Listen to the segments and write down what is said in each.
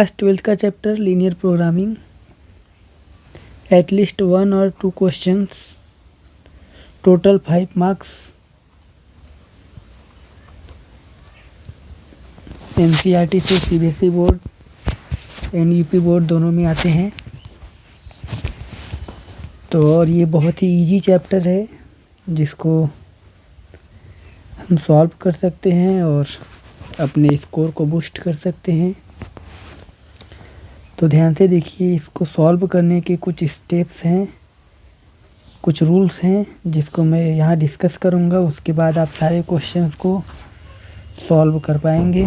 Class 12th का chapter linear programming, at least 1 और 2 questions, total 5 marks. NCERT से CBSE board and UP board दोनों में आते हैं। तो और ये बहुत ही इजी चैप्टर है जिसको हम सॉल्व कर सकते हैं और अपने स्कोर को बूस्ट कर सकते हैं। तो ध्यान से देखिए, इसको सॉल्व करने के कुछ स्टेप्स हैं, कुछ रूल्स हैं जिसको मैं यहाँ डिस्कस करूँगा। उसके बाद आप सारे क्वेश्चंस को सॉल्व कर पाएंगे।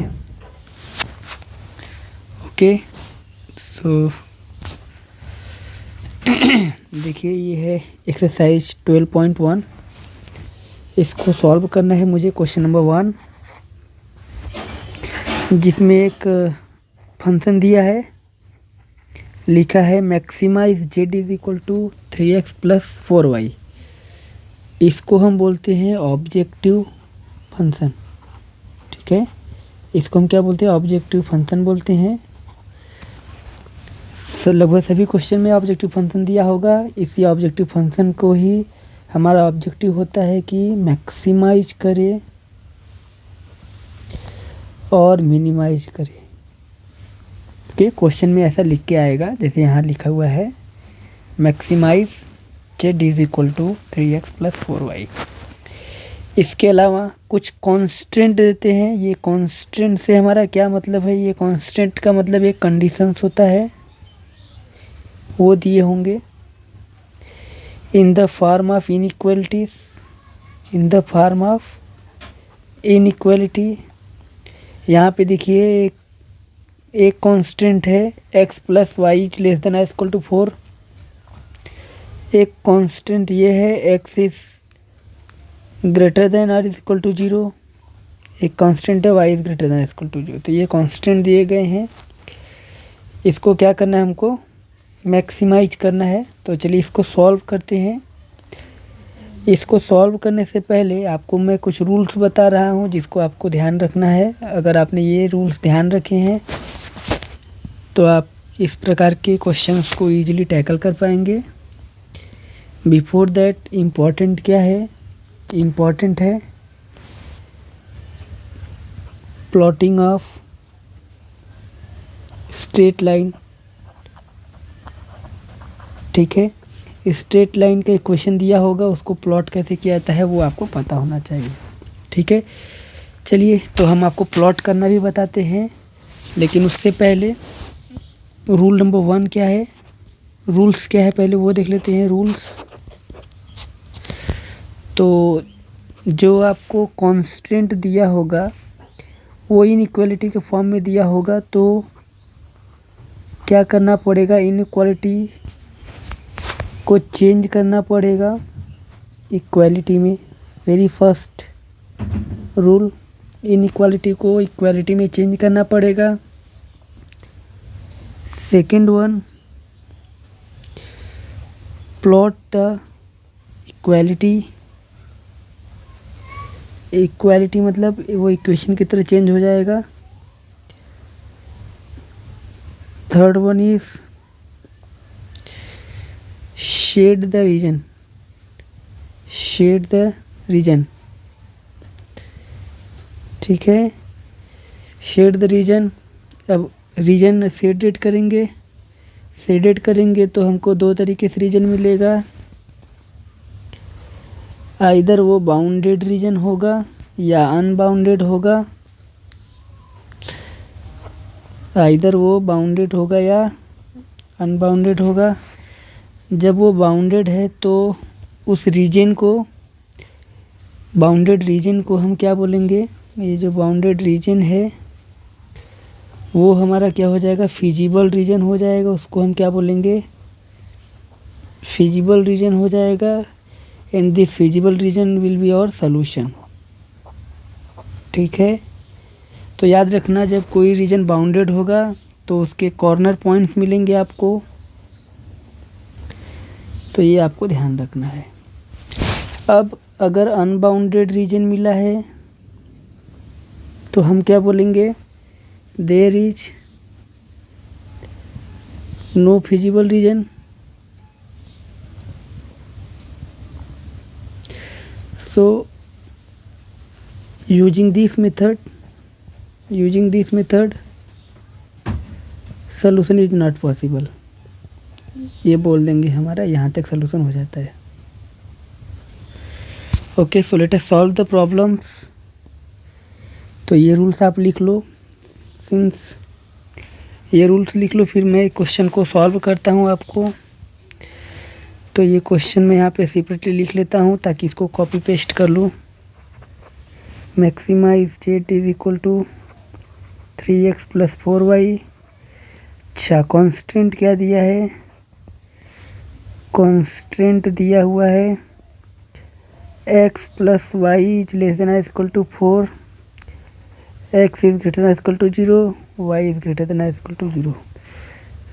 ओके, सो देखिए ये है एक्सरसाइज 12.1। इसको सॉल्व करना है मुझे। क्वेश्चन नंबर 1 जिसमें एक फंक्शन दिया है, लिखा है maximise Z is equal to 3x plus 4y। इसको हम बोलते हैं ऑब्जेक्टिव फंक्शन। ठीक है, इसको हम क्या बोलते हैं? ऑब्जेक्टिव फंक्शन बोलते हैं। लगभग सभी क्वेश्चन में ऑब्जेक्टिव फंक्शन दिया होगा। इसी ऑब्जेक्टिव फंक्शन को ही हमारा ऑब्जेक्टिव होता है कि मैक्सिमाइज करे और मिनिमाइज करे। ओके, क्वेश्चन में ऐसा लिख के आएगा जैसे यहाँ लिखा हुआ है, maximise Z is equal to 3x plus 4y। इसके अलावा कुछ कॉन्स्टेंट देते हैं। ये कॉन्स्टेंट से हमारा क्या मतलब है? ये कॉन्स्टेंट का मतलब एक कंडीशंस होता है, वो दिए होंगे। In the form of inequalities, in the form of inequality. यहाँ पे देखिए एक कांस्टेंट है x plus Y less than I equal to 4। एक कांस्टेंट ये है x is greater than or is equal to 0। एक कांस्टेंट है y is greater than equal to 0। तो ये कांस्टेंट दिए गए हैं, इसको क्या करना है? हमको मैक्सिमाइज करना है। तो चलिए इसको सॉल्व करते हैं। इसको सॉल्व करने से पहले आपको मैं कुछ रूल्स बता रहा हूँ जिसको आपको ध्यान रखना है। अगर आपने ये रूल्स ध्यान रखे हैं तो आप इस प्रकार के क्वेश्चंस को इजीली टैकल कर पाएंगे। बिफोर दैट इम्पॉर्टेंट क्या है? इम्पॉर्टेंट है प्लॉटिंग ऑफ स्ट्रेट लाइन। ठीक है, स्ट्रेट लाइन का इक्वेशन दिया होगा, उसको प्लॉट कैसे किया जाता है वो आपको पता होना चाहिए। ठीक है, चलिए तो हम आपको प्लॉट करना भी बताते हैं, लेकिन उससे पहले रूल नंबर 1 क्या है, रूल्स क्या है, पहले वो देख लेते हैं। रूल्स तो जो आपको कांस्टेंट दिया होगा वो इनइक्वालिटी के फॉर्म में दिया होगा, तो क्या करना पड़ेगा? इनइक्वालिटी को चेंज करना पड़ेगा इक्वालिटी में। वेरी फर्स्ट रूल, इनइक्वालिटी को इक्वालिटी में चेंज करना पड़ेगा। Second one, plot the equality. Equality मतलब वो इक्वेशन की तरह चेंज हो जाएगा। Third one is shade the region, shade the region. ठीक है, शेड द रीजन। अब रीजन शेडेड करेंगे, शेडेड करेंगे तो हमको 2 तरीके से रीजन मिलेगा। आइदर वो बाउंडेड रीजन होगा या अनबाउंडेड होगा। आइदर वो बाउंडेड होगा या अनबाउंडेड होगा। जब वो बाउंडेड है तो उस रीजन को, बाउंडेड रीजन को हम क्या बोलेंगे? ये जो बाउंडेड रीजन है वो हमारा क्या हो जाएगा? फिजिबल रीजन हो जाएगा। उसको हम क्या बोलेंगे? फिजिबल रीजन हो जाएगा। And this feasible region will be our solution. ठीक है, तो याद रखना, जब कोई रीजन बाउंडेड होगा तो उसके कॉर्नर पॉइंट्स मिलेंगे आपको, तो ये आपको ध्यान रखना है। अब अगर अनबाउंडेड रीजन मिला है तो हम क्या बोलेंगे? There is no feasible region. So using this method solution is not possible, ये बोल देंगे, हमारा यहाँ तक सॉल्यूशन हो जाता है. Okay, so let us solve the problems. तो ये रूल्स आप लिख लो. सिंस ये रूल्स लिख लो, फिर मैं क्वेश्चन को सॉल्व करता हूँ आपको. तो ये क्वेश्चन मैं यहाँ पे सेपरेटली लिख लेता हूँ ताकि इसको कॉपी पेस्ट कर लूँ. Maximise Z is equal to 3x + 4y. अच्छा, कॉन्स्टेंट क्या दिया है? कॉन्स्टेंट दिया हुआ है x + y is less than equal to 4, x is greater than equal to 0, y is greater than equal to 0.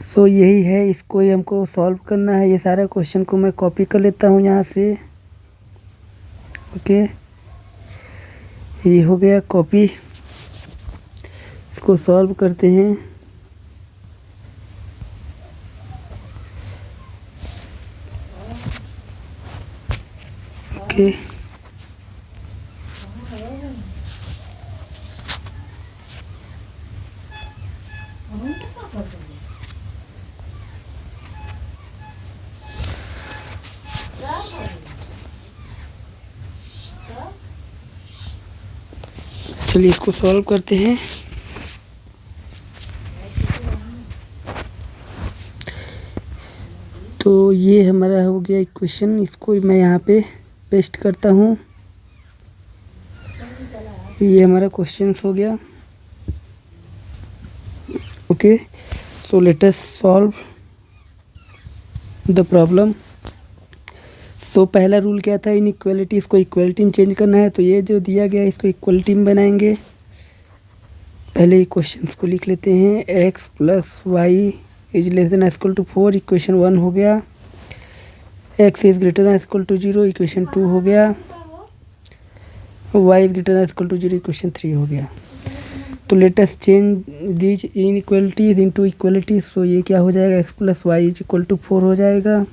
So यही है, इसको ही हमको सॉल्व करना है. ये सारा क्वेश्चन को मैं कॉपी कर लेता हूँ यहाँ से. ओके, ये हो गया कॉपी. इसको सॉल्व करते हैं. ओके, चलिए इसको सॉल्व करते हैं. तो ये हमारा हो गया इक्वेशन. इसको मैं यहाँ पे पेस्ट करता हूँ. ये हमारा क्वेश्चन हो गया. Okay, so let us solve the problem. So पहला रूल क्या था? इनइक्वालिटी, इसको इक्वलिटी में चेंज करना है. तो ये जो दिया गया है इसको इक्वलिटी में बनाएंगे. पहले इक्वेशन को लिख लेते हैं. x + y is less than equal to 4, equation 1 हो गया. x is greater than equal to 0, equation 2 हो गया. y is greater than equal to 0, equation 3 हो गया. तो let us change these inequalities into equalities. So ये क्या हो जाएगा? x + y is equal to 4 हो जाएगा,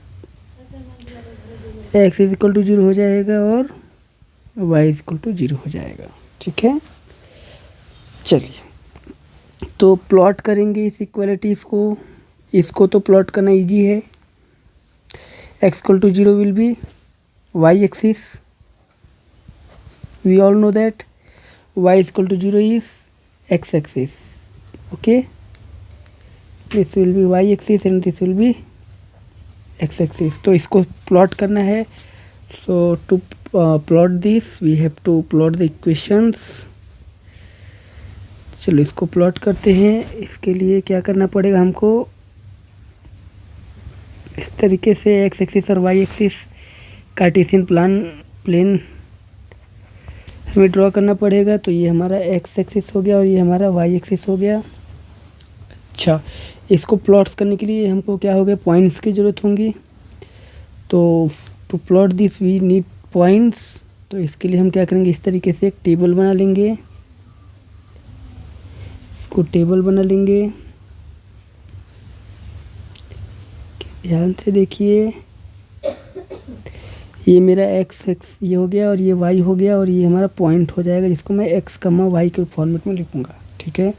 x इज इक्वल टू 0 हो जाएगा और y इज इक्वल टू 0 हो जाएगा. ठीक है, चलिए तो प्लॉट करेंगे इस इक्वलिटीज़ को. इसको तो प्लॉट करना इजी है. x equal to 0 will be y axis, we all know that. y equal to 0 is x axis. Okay, this will be y axis and this will be x axis. तो इसको plot करना है. So to plot this we have to plot the equations. चलो इसको plot करते हैं. इसके लिए क्या करना पड़ेगा हमको? इस तरीके से x एक्सिस और y एक्सिस कार्टेशियन प्लेन हमें ड्रॉ करना पड़ेगा. तो ये हमारा x एक्सिस हो गया और ये हमारा y एक्सिस हो गया. अच्छा, इसको प्लॉट्स करने के लिए हमको क्या हो गया? पॉइंट्स की ज़रूरत होंगी. तो to plot this we need points. तो इसके लिए हम क्या करेंगे? इस तरीके से एक टेबल बना लेंगे. इसको टेबल बना लेंगे. ध्यान से देखिए, ये मेरा x ये हो गया और ये y हो गया और ये हमारा पॉइंट हो जाएगा जिसको मैं x, y के फॉर्मेट में लिखूँगा. ठीक है,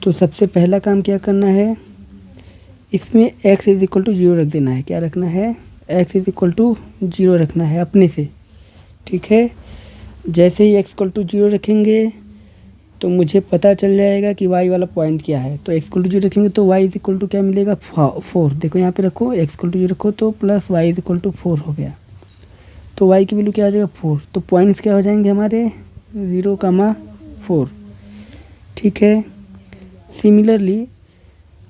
तो सबसे पहला काम क्या करना है? इसमें x इज इक्वल टू 0 रख देना है. क्या रखना है? x इज इक्वल टू 0 रखना है अपने से. ठीक है, जैसे ही x इक्वल टू 0 रखेंगे तो मुझे पता चल जाएगा कि y वाला पॉइंट क्या है. तो x इक्वल टू 0 रखेंगे तो y इज इक्वल टू क्या मिलेगा? 4. देखो यहाँ पे रखो, x इक्वल टू 0 रखो तो plus y is equal to 4 हो गया. तो y की वैल्यू क्या हो जाएगा? 4. तो पॉइंट्स क्या हो जाएंगे हमारे? 0, 4. ठीक है, सिमिलरली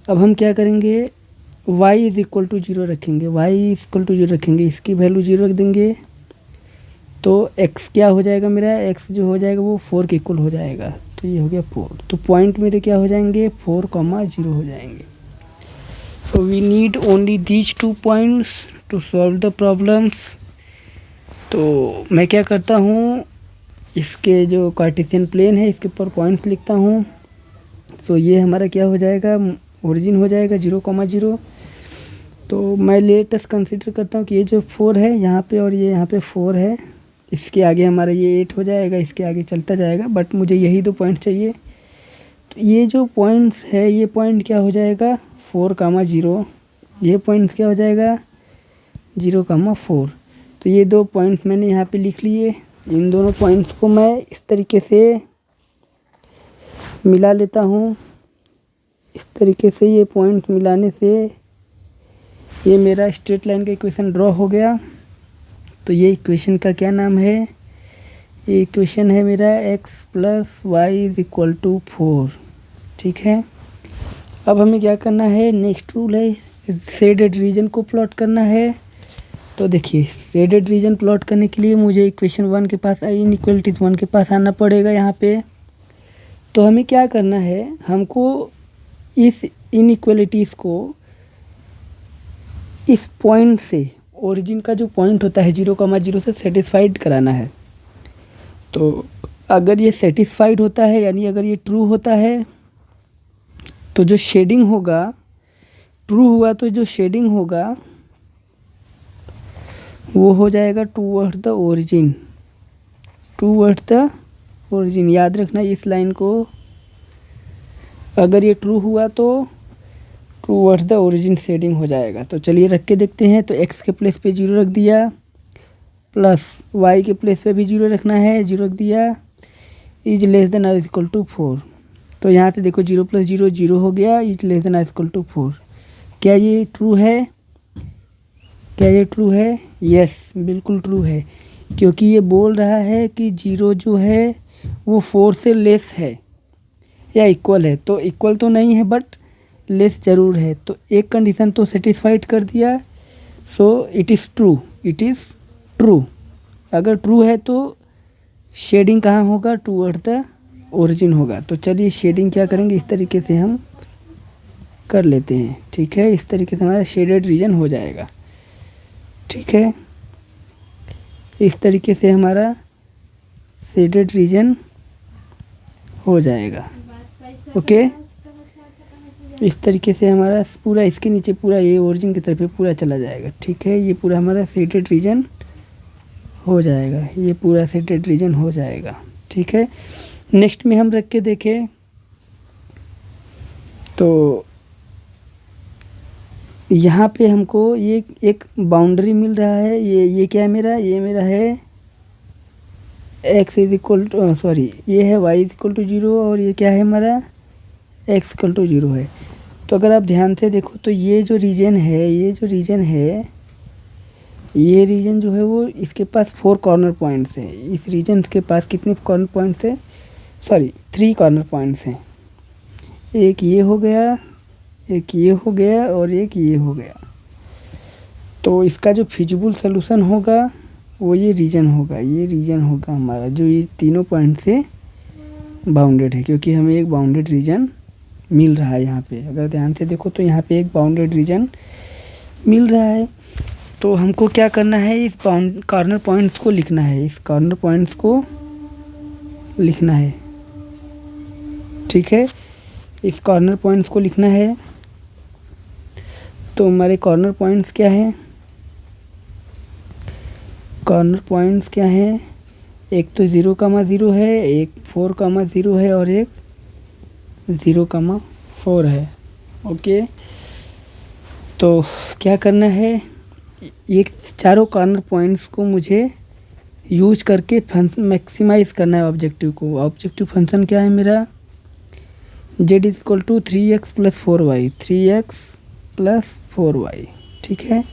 अब हम क्या करेंगे? y इज इक्वल टू 0 रखेंगे. y इज इक्वल टू 0 रखेंगे, इसकी वैल्यू 0 रख देंगे. तो x क्या हो जाएगा मेरा? x जो हो जाएगा वो 4 के इक्वल हो जाएगा. तो ये हो गया 4. तो पॉइंट मेरे क्या हो जाएंगे? 4, 0 हो जाएंगे. So we need only these 2 points to solve the problems. तो मैं क्या करता हूँ? इसके जो कार्टेशियन प्लेन है इसके ऊपर पॉइंट्स लिखता हूँ. तो ये हमारा क्या हो जाएगा? ओरिजिन हो जाएगा 0, 0. तो मैं लेटेस्ट कंसिडर करता हूँ कि ये जो 4 है यहाँ पे और ये यहाँ पे 4 है, इसके आगे हमारा ये 8 हो जाएगा, इसके आगे चलता जाएगा, बट मुझे यही 2 पॉइंट चाहिए। तो ये जो पॉइंट्स है ये पॉइंट क्या हो जाएगा 4,0, ये पॉइंट्स क्या हो जाएगा 0,4। तो ये 2 पॉइंट्स मैंने यहाँ पे लिख लिए। इन दोनों पॉइंट्स को मैं इस तरीके से मिला लेता हूँ। इस तरीके से ये पॉइंट मिलाने से ये मेरा स्ट्रेट लाइन का इक्वेशन ड्रॉ हो गया। तो ये इक्वेशन का क्या नाम है, ये इक्वेशन है मेरा x + y = 4। ठीक है, अब हमें क्या करना है, नेक्स्ट रूल है शेडेड रीजन को प्लॉट करना है। तो देखिए शेडेड रीजन प्लॉट करने के लिए मुझे इक्वेशन 1 के पास इनइक्वालिटीज़ 1 के पास आना पड़ेगा यहाँ पे। तो हमें क्या करना है, हमको इस इनइक्वालिटीज़ को इस पॉइंट से, ओरिजिन का जो पॉइंट होता है 0,0 से सेटिस्फाइड कराना है। तो अगर ये सेटिस्फाइड होता है यानी अगर ये ट्रू होता है तो जो शेडिंग होगा, ट्रू हुआ तो जो शेडिंग होगा वो हो जाएगा towards the origin, towards the origin. याद रखना इस लाइन को, अगर ये ट्रू हुआ तो टूवर्ड्स द ओरिजिन शेडिंग हो जाएगा। तो चलिए रख के देखते हैं। तो x के प्लेस पे 0 रख दिया, प्लस y के प्लेस पे भी 0 रखना है, 0 रख दिया, is less than or equal to 4। तो यहाँ से देखो 0 + 0 0 हो गया, is less than or equal to 4। क्या ये ट्रू है, क्या ये ट्रू है? यस, बिल्कुल ट्रू है, क्योंकि ये बोल रहा है कि 0 जो है वो 4 से लेस है या इक्वल है। तो इक्वल तो नहीं है बट लेस ज़रूर है। तो एक कंडीशन तो सेटिस्फाइड कर दिया, so it is true, it is true. अगर ट्रू है तो शेडिंग कहाँ होगा, टूवर्ड द ओरिजिन होगा। तो चलिए शेडिंग क्या करेंगे, इस तरीके से हम कर लेते हैं। ठीक है, इस तरीके से हमारा शेडेड रीजन हो जाएगा। ठीक है, इस तरीके से हमारा शेडेड रीजन हो जाएगा। ओके, इस तरीके से हमारा पूरा इसके नीचे पूरा ये ओरिजिन की तरफ पूरा चला जाएगा। ठीक है, ये पूरा हमारा शेडेड रीजन हो जाएगा, ये पूरा शेडेड रीजन हो जाएगा। ठीक है, नेक्स्ट में हम रख के देखें तो यहाँ पे हमको ये एक बाउंड्री मिल रहा है। ये क्या है मेरा, ये मेरा है x = सॉरी, ये है y = 0 और ये क्या है हमारा x = 0 है। तो अगर आप ध्यान से देखो तो ये जो रीजन है, ये जो रीजन है, ये रीजन जो है वो इसके पास 4 कॉर्नर पॉइंट्स हैं। इस रीजन के पास कितने कॉर्नर पॉइंट्स हैं, सॉरी 3 कॉर्नर पॉइंट्स हैं। एक ये हो गया, एक ये हो गया और एक ये हो गया। तो इसका जो फिजिबल सॉल्यूशन होगा वो ये रीजन होगा, ये रीजन होगा हमारा जो ये तीनों पॉइंट से बाउंडेड है, क्योंकि हमें एक बाउंडेड रीजन मिल रहा है यहाँ पे। अगर ध्यान से देखो तो यहाँ पे एक बाउंडेड रीजन मिल रहा है। तो हमको क्या करना है, इस कॉर्नर पॉइंट्स को लिखना है, इस कॉर्नर पॉइंट्स को लिखना है। ठीक है, इस कॉर्नर पॉइंट्स को लिखना है। तो हमारे कॉर्नर पॉइंट्स क्या हैं, कॉर्नर पॉइंट्स क्या हैं, एक तो 0,0 है, एक 4,0 है और एक 0,4 है। ओके, तो क्या करना है, ये चारों कॉर्नर पॉइंट्स को मुझे यूज करके मैक्सिमाइज़ करना है ऑब्जेक्टिव को। ऑब्जेक्टिव फंक्शन क्या है मेरा, z = 3x + 4y, 3x + 4y। ठीक है,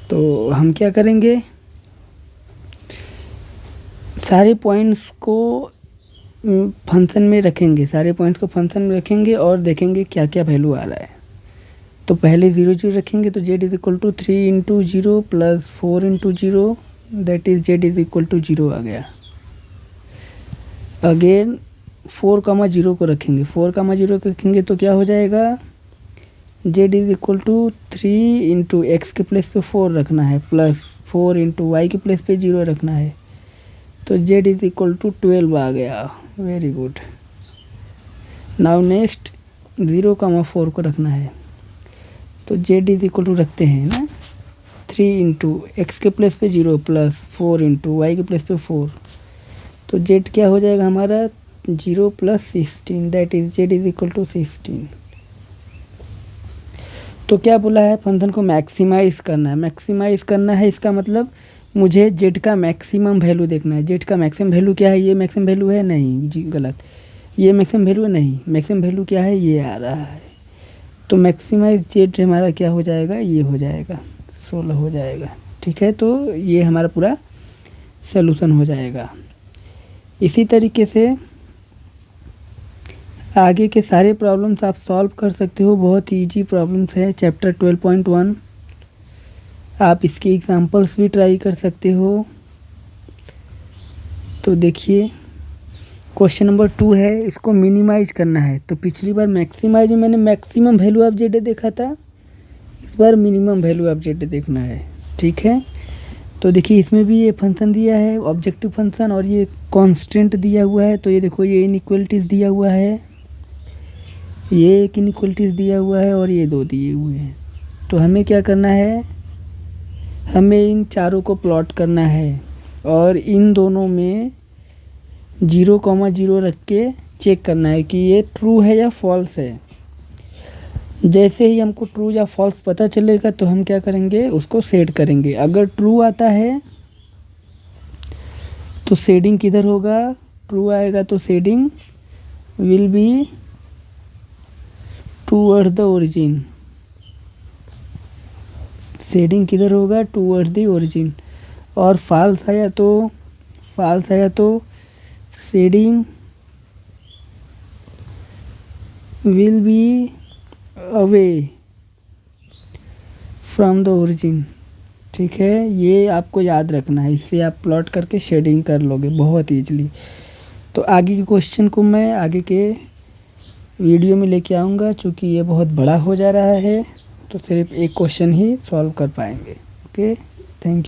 तो हम क्या करेंगे, सारे पॉइंट्स को फंक्शन में रखेंगे, सारे पॉइंट्स को फंक्शन में रखेंगे और देखेंगे क्या क्या वैल्यू आ रहा है। तो पहले 0 0 रखेंगे तो z = 3 × 0 + 4 × 0, दैट इज़ z = 0 आ गया। अगेन 4,0 को रखेंगे, 4,0 को रखेंगे तो क्या हो जाएगा, z = 3 × x के प्लेस पे 4 रखना है, प्लस 4 × y के प्लेस पे 0 रखना है। तो z = 12 आ गया। Very good. नाउ नेक्स्ट 0,4 को रखना है। तो जेड इज इक्वल टू रखते हैं ना 3 इंटू एक्स के प्लेस पे 0 प्लस 4 इंटू वाई के प्लेस पे 4, तो जेड क्या हो जाएगा हमारा 0 plus 16, that is Z is equal to 16। तो क्या बोला है, फंक्शन को मैक्सिमाइज़ करना है। मैक्सिमाइज़ करना है इसका मतलब मुझे जेड का मैक्सिमम वैल्यू देखना है। जेड का मैक्सिमम वैल्यू क्या है, ये मैक्सिमम वैल्यू है नहीं जी, गलत, ये मैक्सिमम वैल्यू नहीं, मैक्सिमम वैल्यू क्या है, ये आ रहा है। तो मैक्सिमाइज जेड हमारा क्या हो जाएगा, ये हो जाएगा 16 हो जाएगा। ठीक है, तो ये हमारा पूरा सॉल्यूशन हो जाएगा। इसी तरीके से आगे के सारे प्रॉब्लम्स आप सॉल्व कर सकते हो, बहुत इजी प्रॉब्लम्स है। चैप्टर 12.1 आप इसके एग्जांपल्स भी ट्राई कर सकते हो। तो देखिए क्वेश्चन नंबर 2 है, इसको मिनिमाइज करना है। तो पिछली बार मैक्सिमाइज में मैंने मैक्सिमम वैल्यू ऑफ जेड देखा था, इस बार मिनिमम वैल्यू ऑफ जेड देखना है। ठीक है, तो देखिए इसमें भी ये फंक्शन दिया है ऑब्जेक्टिव फंक्शन, और ये कांस्टेंट दिया हुआ है। तो ये देखो ये इनइक्वलिटीज़ दिया हुआ है, ये एक इनइक्वलिटीज़ दिया हुआ है और ये 2 दिए हुए हैं। तो हमें क्या करना है, हमें इन चारों को प्लॉट करना है और इन दोनों में 0,0 रख के चेक करना है कि ये ट्रू है या फॉल्स है। जैसे ही हमको ट्रू या फॉल्स पता चलेगा तो हम क्या करेंगे, उसको सेट करेंगे। अगर ट्रू आता है तो शेडिंग किधर होगा, ट्रू आएगा तो shading will be toward the origin. Shading किधर होगा, टूवर्ड द ओरिजिन। और फॉल्स आया तो shading will be away from the origin. ठीक है, ये आपको याद रखना है, इससे आप प्लॉट करके शेडिंग कर लोगे बहुत ईजिली। तो आगे के क्वेश्चन को मैं आगे के वीडियो में लेके आऊँगा, चूँकि ये बहुत बड़ा हो जा रहा है तो सिर्फ एक क्वेश्चन ही सॉल्व कर पाएंगे। Okay, thank you.